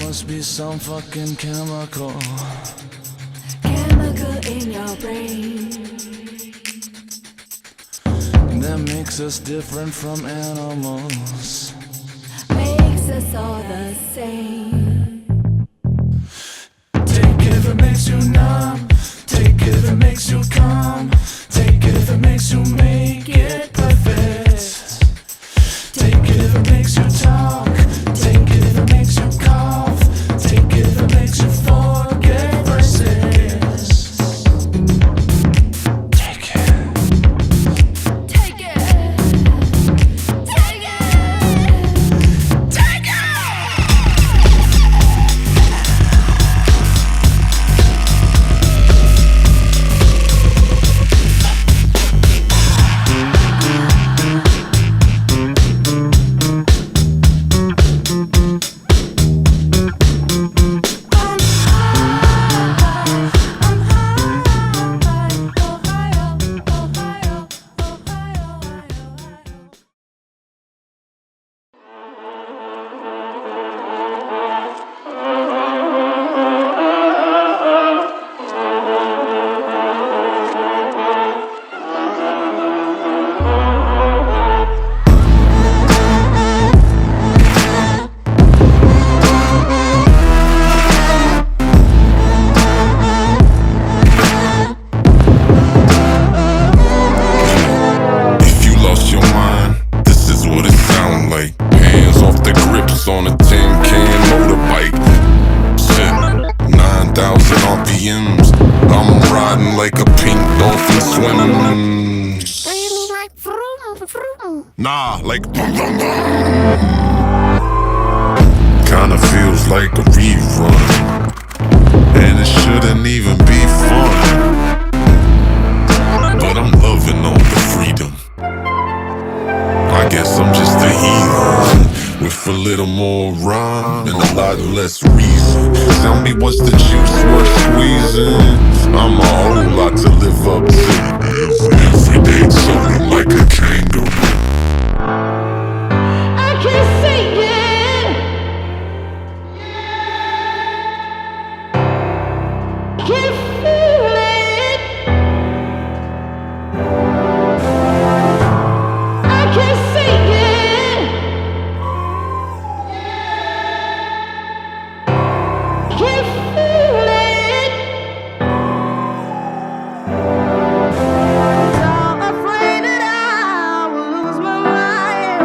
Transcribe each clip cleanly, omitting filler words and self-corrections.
must be some fucking chemical in your brain that makes us different from animals, makes us all the same. Take it if it makes you numb, take it if it makes you calm, take it if it makes you make it perfect. Take it if it makes you talk, take it if it makes you cough, take it if it makes you forget verses. On a 10-can motorbike, shit, 9,000 RPMs. I'm riding like a pink dolphin swimming. Like vroom, vroom. Nah, like vroom, vroom, vroom. Kinda feels like a rerun, and it shouldn't even be fun, but I'm loving all the freedom. I guess I'm just a heathen with a little more rhyme and a lot less reason. Tell me what's the juice worth squeezing? I'm a whole lot to live up to. Every day something like a kangaroo. I can't sing it. Can't feel it. I can't sing it. Can't feel it. So afraid that I will lose my mind.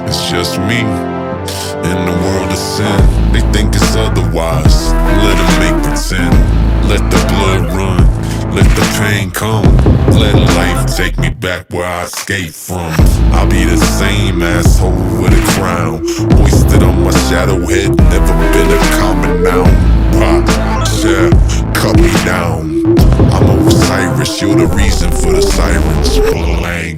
It's just me in the world of sin. They think it's otherwise. Let them make pretend. Let the blood run. Let the pain come. Let life take me back where I escaped from. I'll be the same asshole with a crown, hoisted on my shadow head. Never been a common noun. Pop, yeah, cut me down. I'm Osiris. You're the reason for the sirens. Blame.